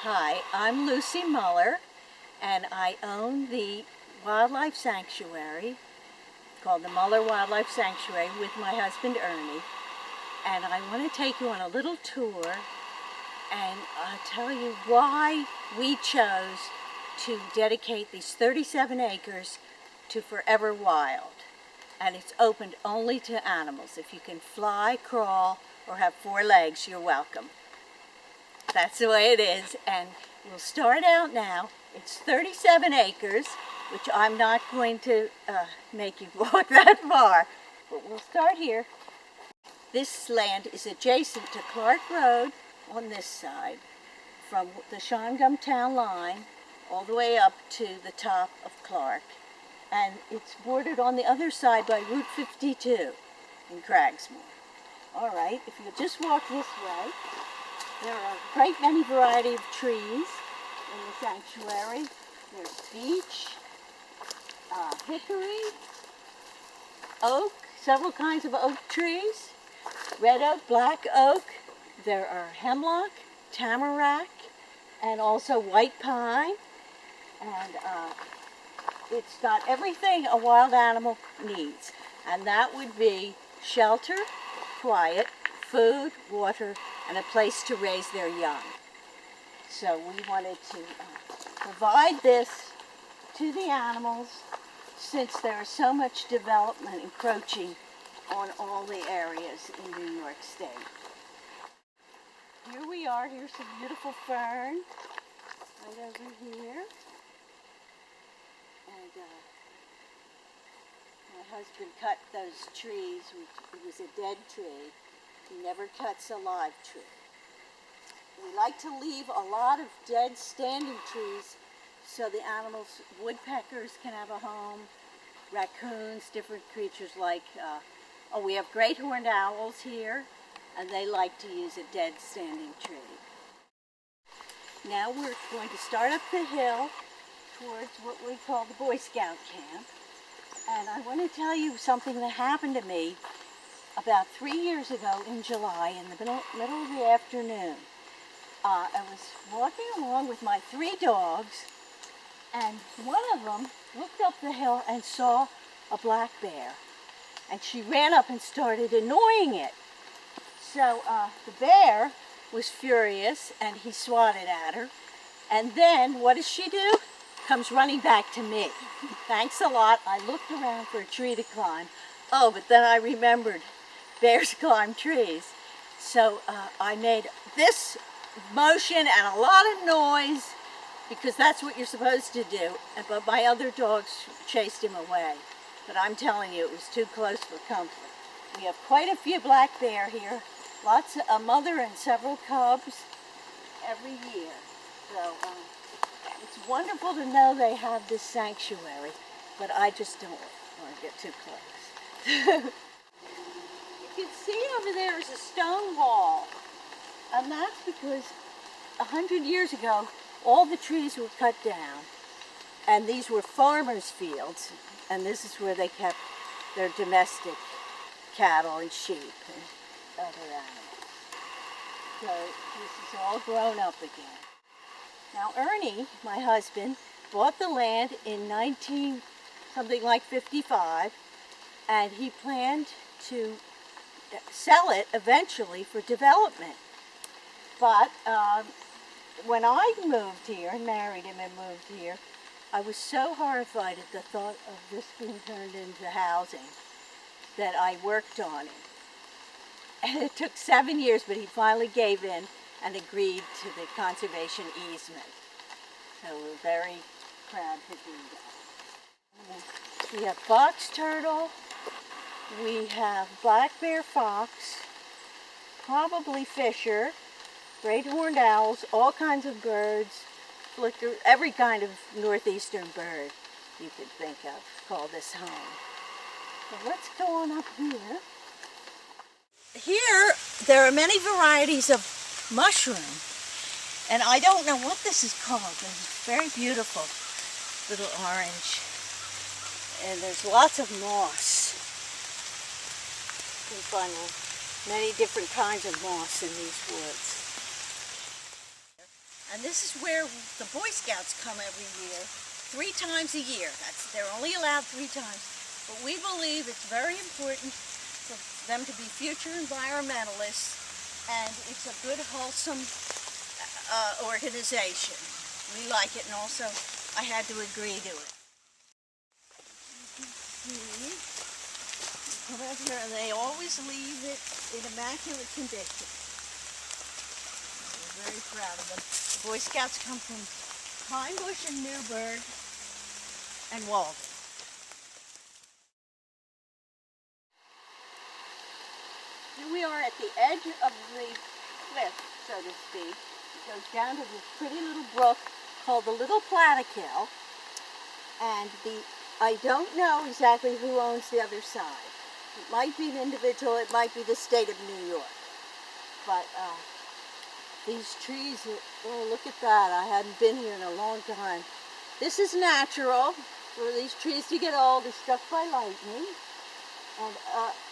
Hi, I'm Lucy Muller, and I own the wildlife sanctuary called the Muller Wildlife Sanctuary with my husband Ernie. And I want to take you on a little tour and tell you why we chose to dedicate these 37 acres to Forever Wild. And it's opened only to animals. If you can fly, crawl, or have 4 legs, you're welcome. That's the way it is, and we'll start out now. It's 37 acres, which I'm not going to make you walk that far, but we'll start here. This land is adjacent to Clark Road on this side, from the Shawangum town line all the way up to the top of Clark. And it's bordered on the other side by Route 52 in Cragsmore. All right, if you just walk this way, there are a great many variety of trees in the sanctuary. There's beech, hickory, oak, several kinds of oak trees, red oak, black oak. There are hemlock, tamarack, and also white pine. And it's got everything a wild animal needs. And that would be shelter, quiet, food, water, and a place to raise their young. So we wanted to provide this to the animals since there is so much development encroaching on all the areas in New York State. Here we are. Here's some beautiful fern right over here. And my husband cut those trees. It was a dead tree. He never cuts a live tree. We like to leave a lot of dead standing trees so the animals, woodpeckers can have a home, raccoons, different creatures like, we have great horned owls here, and they like to use a dead standing tree. Now we're going to start up the hill towards what we call the Boy Scout camp. And I want to tell you something that happened to me about 3 years ago in July in the middle of the afternoon. I was walking along with my 3 dogs, and one of them looked up the hill and saw a black bear. And she ran up and started annoying it. So the bear was furious, and he swatted at her. And then, what does she do? Comes running back to me. Thanks a lot. I looked around for a tree to climb. Oh, but then I remembered bears climb trees. So I made this motion and a lot of noise because that's what you're supposed to do. But my other dogs chased him away. But I'm telling you, it was too close for comfort. We have quite a few black bear here. Lots of, a mother and several cubs every year. So it's wonderful to know they have this sanctuary, but I just don't want to get too close. You can see over there is a stone wall, and that's because 100 years ago all the trees were cut down, and these were farmers' fields, and this is where they kept their domestic cattle and sheep and other animals. So this is all grown up again. Now Ernie, my husband, bought the land in something like 55, and he planned to sell it eventually for development. But when I moved here and married him and moved here, I was so horrified at the thought of this being turned into housing that I worked on it. And it took 7 years, but he finally gave in and agreed to the conservation easement. So we're very proud to do that. We have box turtle, we have black bear fox, probably fisher, great horned owls, all kinds of birds, flicker, every kind of northeastern bird you could think of call this home. So let's go on up here. Here there are many varieties of mushroom, and I don't know what this is called, but it's very beautiful, little orange, and there's lots of moss. You can find many different kinds of moss in these woods. And this is where the Boy Scouts come every year, 3 times a year. They're only allowed 3 times. But we believe it's very important for them to be future environmentalists, and it's a good, wholesome organization. We like it, and also I had to agree to it. Come out here, and they always leave it in immaculate condition. We're very proud of them. The Boy Scouts come from Pine Bush and Newburgh and Walden. Here we are at the edge of the cliff, so to speak. It goes down to this pretty little brook called the Little Plattekill, and I don't know exactly who owns the other side. It might be an individual, it might be the state of New York. But these trees, oh, look at that. I hadn't been here in a long time. This is natural. For these trees to get old, they're struck by lightning. And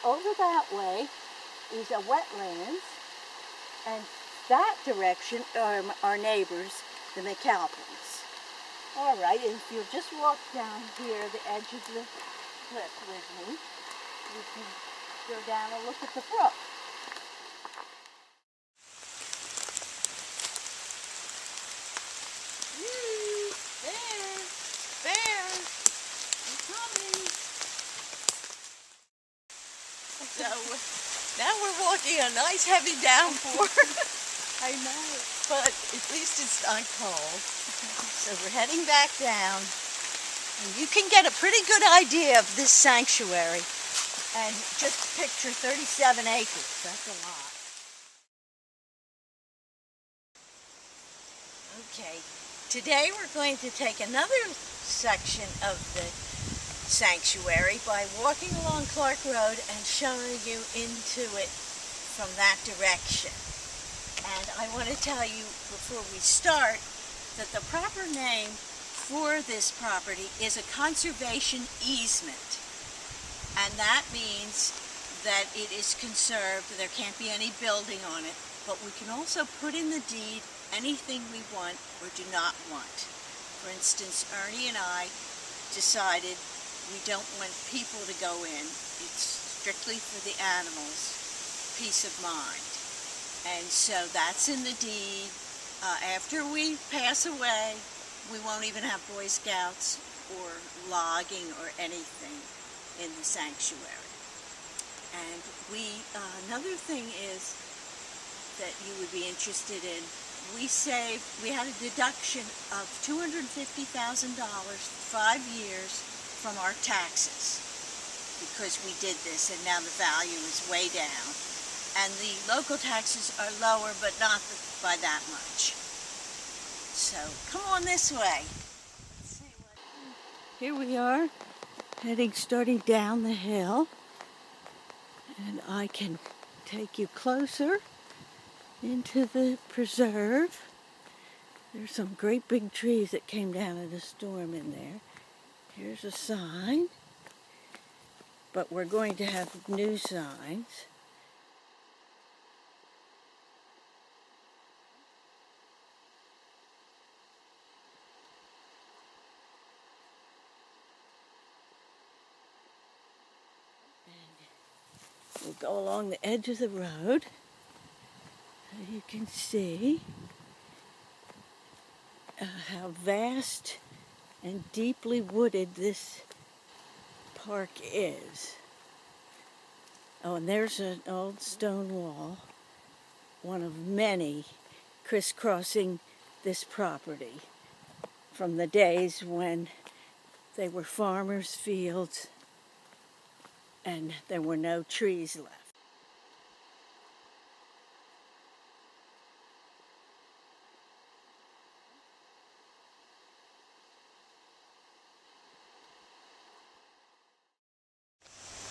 over that way is a wetlands. And that direction are our neighbors, the McAlpins. All right, and if you'll just walk down here, the edge of the cliff with me, you can go down and look at the brook. Bear, I'm coming. So now we're walking a nice heavy downpour. I know, but at least it's not cold. So we're heading back down, and you can get a pretty good idea of this sanctuary. And just picture 37 acres, that's a lot. Okay, today we're going to take another section of the sanctuary by walking along Clark Road and showing you into it from that direction. And I want to tell you before we start that the proper name for this property is a conservation easement. And that means that it is conserved, there can't be any building on it, but we can also put in the deed anything we want or do not want. For instance, Ernie and I decided we don't want people to go in. It's strictly for the animals, peace of mind. And so that's in the deed. After we pass away, we won't even have Boy Scouts or logging or anything in the sanctuary. And another thing is that you would be interested in, we had a deduction of $250,000 for 5 years from our taxes because we did this, and now the value is way down. And the local taxes are lower, but not by that much. So come on this way. Let's see what... Here we are, starting down the hill, and I can take you closer into the preserve. There's some great big trees that came down in a storm in there. Here's a sign, but we're going to have new signs. We'll go along the edge of the road, so you can see how vast and deeply wooded this park is. Oh, and there's an old stone wall, one of many crisscrossing this property from the days when they were farmers' fields and there were no trees left.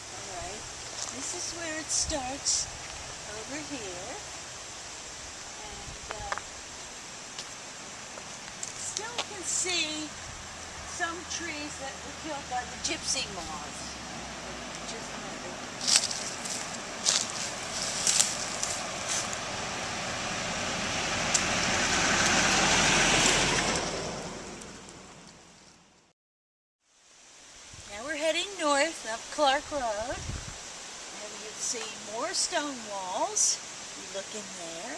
All right, this is where it starts, over here, and still can see some trees that were killed by the gypsy moths. see more stone walls. You look in there.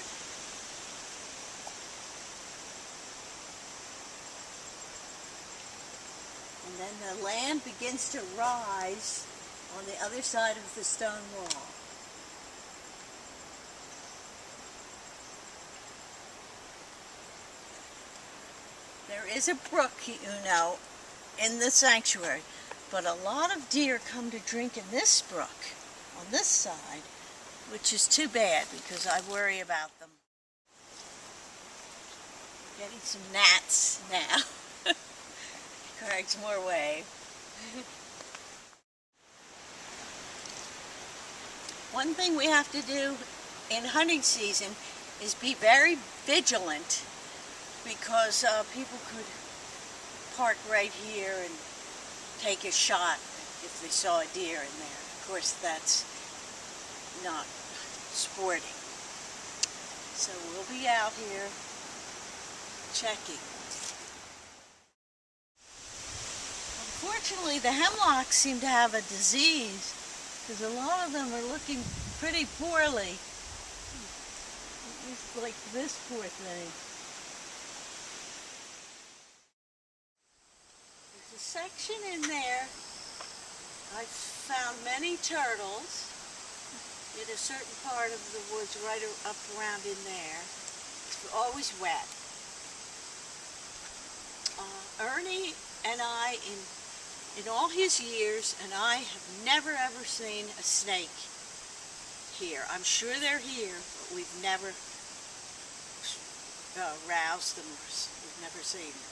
And then the land begins to rise on the other side of the stone wall. There is a brook, you know, in the sanctuary, but a lot of deer come to drink in this brook on this side, which is too bad because I worry about them. Getting some gnats now. Craig's more wave. One thing we have to do in hunting season is be very vigilant, because people could park right here and take a shot if they saw a deer in there. Of course, that's not sporting. So we'll be out here checking. Unfortunately, the hemlocks seem to have a disease, because a lot of them are looking pretty poorly. Just like this poor thing. There's a section in there. I've found many turtles in a certain part of the woods right up around in there. It's always wet. Ernie and I, in all his years, and I have never ever seen a snake here. I'm sure they're here, but we've never roused them. We've never seen them.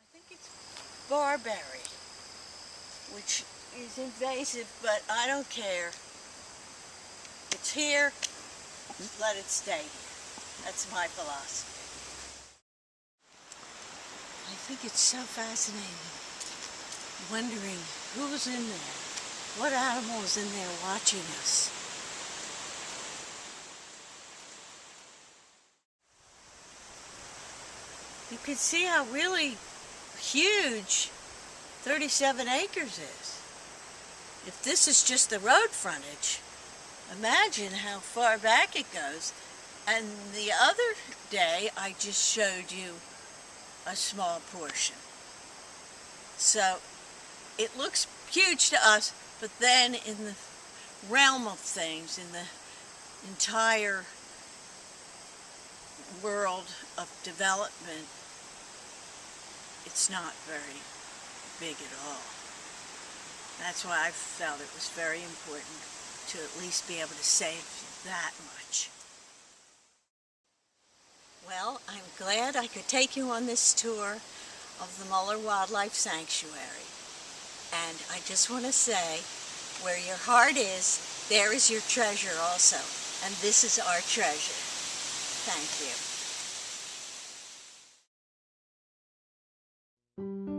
I think it's barberry, which is invasive, but I don't care. It's here, let it stay here. That's my philosophy. I think it's so fascinating, wondering who's in there, what animal's in there watching us. You can see how really huge 37 acres is. If this is just the road frontage, imagine how far back it goes. And the other day, I just showed you a small portion. So it looks huge to us, but then in the realm of things, in the entire world of development, it's not very big at all. That's why I felt it was very important to at least be able to save that much. Well, I'm glad I could take you on this tour of the Muller Wildlife Sanctuary. And I just want to say, where your heart is, there is your treasure also. And this is our treasure. Thank you.